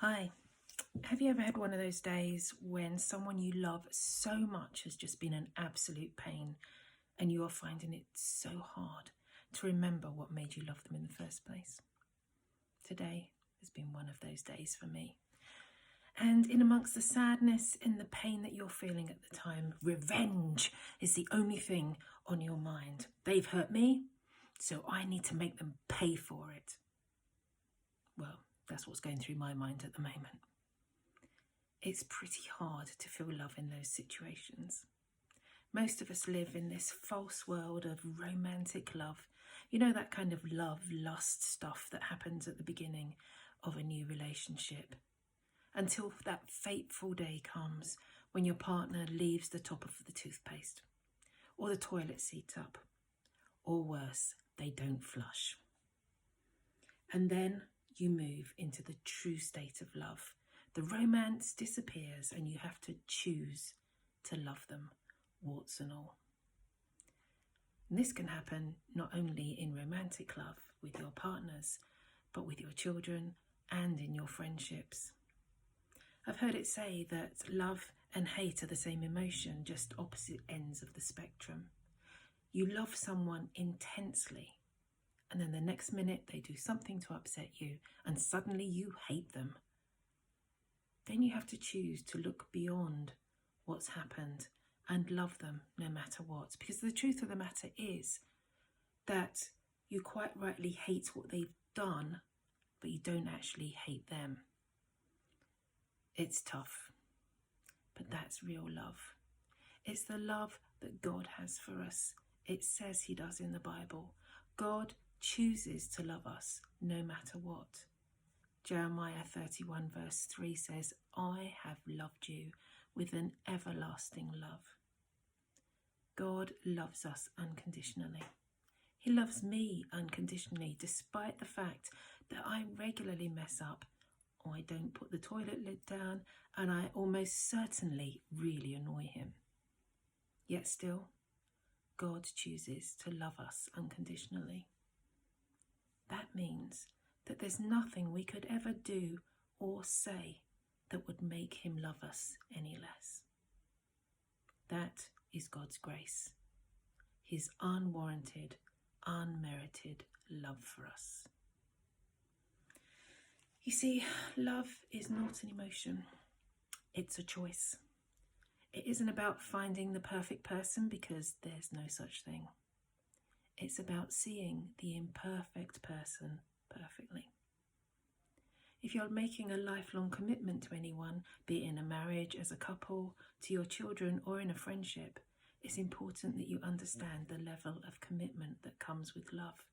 Hi, have you ever had one of those days when someone you love so much has just been an absolute pain and you are finding it so hard to remember what made you love them in the first place? Today has been one of those days for me. And in amongst the sadness and the pain that you're feeling at the time, revenge is the only thing on your mind. They've hurt me, so I need to make them pay for it. Well, that's what's going through my mind at the moment. It's pretty hard to feel love in those situations. Most of us live in this false world of romantic love. You know, that kind of love, lust stuff that happens at the beginning of a new relationship. Until that fateful day comes when your partner leaves the top of the toothpaste, or the toilet seat up, or worse, they don't flush. And then you move into the true state of love. The romance disappears and you have to choose to love them, warts and all. And this can happen not only in romantic love with your partners, but with your children and in your friendships. I've heard it say that love and hate are the same emotion, just opposite ends of the spectrum. You love someone intensely, and then the next minute they do something to upset you, and suddenly you hate them. Then you have to choose to look beyond what's happened and love them no matter what. Because the truth of the matter is that you quite rightly hate what they've done, but you don't actually hate them. It's tough, but that's real love. It's the love that God has for us. It says He does in the Bible. God chooses to love us no matter what. Jeremiah 31 verse 3 says, I have loved you with an everlasting love. God loves us unconditionally. He loves me unconditionally, despite the fact that I regularly mess up, or I don't put the toilet lid down, and I almost certainly really annoy Him. Yet still, God chooses to love us unconditionally. That means that there's nothing we could ever do or say that would make Him love us any less. That is God's grace, His unwarranted, unmerited love for us. You see, love is not an emotion, it's a choice. It isn't about finding the perfect person, because there's no such thing. It's about seeing the imperfect person perfectly. If you're making a lifelong commitment to anyone, be it in a marriage, as a couple, to your children, or in a friendship, it's important that you understand the level of commitment that comes with love.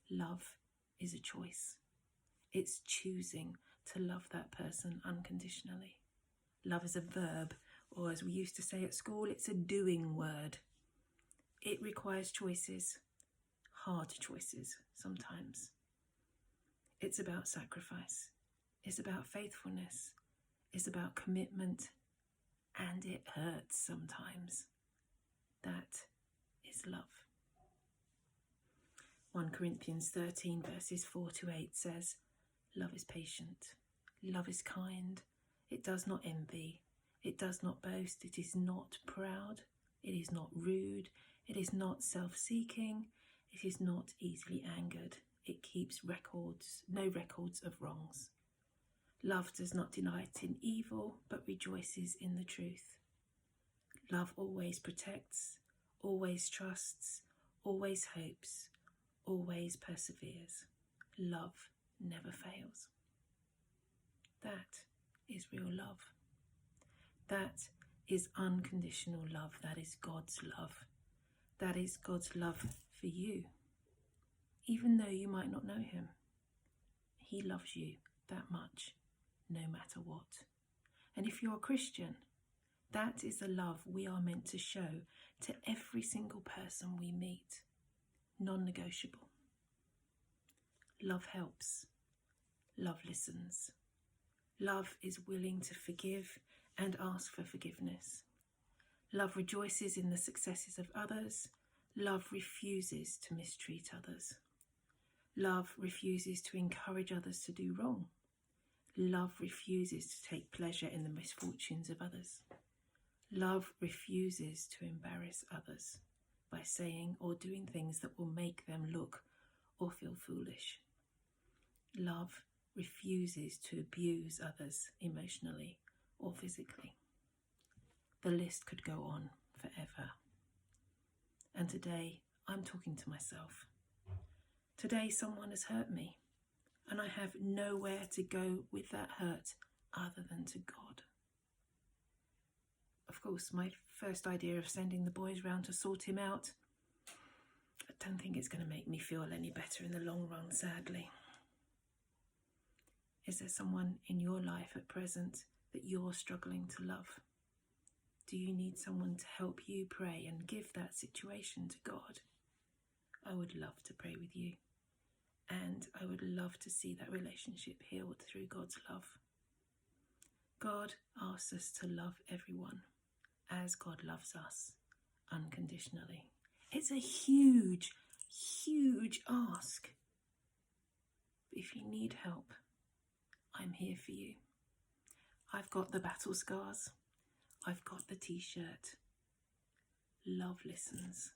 Love is a choice. It's choosing to love that person unconditionally. Love is a verb, or as we used to say at school, it's a doing word. It requires choices, hard choices sometimes. It's about sacrifice. It's about faithfulness. It's about commitment. And it hurts sometimes. That is love. 1 Corinthians 13 verses 4 to 8 says, love is patient. Love is kind. It does not envy. It does not boast. It is not proud. It is not rude. It is not self-seeking. It is not easily angered. It keeps no records of wrongs. Love does not delight in evil, but rejoices in the truth. Love always protects, always trusts, always hopes, always perseveres. Love never fails. That is real love. That is unconditional love. That is God's love. That is God's love for you. Even though you might not know Him, He loves you that much, no matter what. And if you're a Christian, that is the love we are meant to show to every single person we meet. Non-negotiable. Love helps. Love listens. Love is willing to forgive and ask for forgiveness. Love rejoices in the successes of others. Love refuses to mistreat others. Love refuses to encourage others to do wrong. Love refuses to take pleasure in the misfortunes of others. Love refuses to embarrass others by saying or doing things that will make them look or feel foolish. Love refuses to abuse others emotionally or physically. The list could go on forever. And today, I'm talking to myself. Today, someone has hurt me, and I have nowhere to go with that hurt other than to God. Of course, my first idea of sending the boys round to sort him out, I don't think it's going to make me feel any better in the long run, sadly. Is there someone in your life at present that you're struggling to love? Do you need someone to help you pray and give that situation to God? I would love to pray with you, and I would love to see that relationship healed through God's love. God asks us to love everyone as God loves us unconditionally. It's a huge, huge ask. But if you need help, I'm here for you. I've got the battle scars. I've got the t-shirt. Love listens.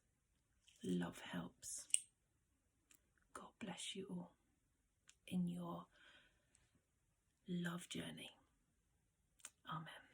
Love helps. God bless you all in your love journey. Amen.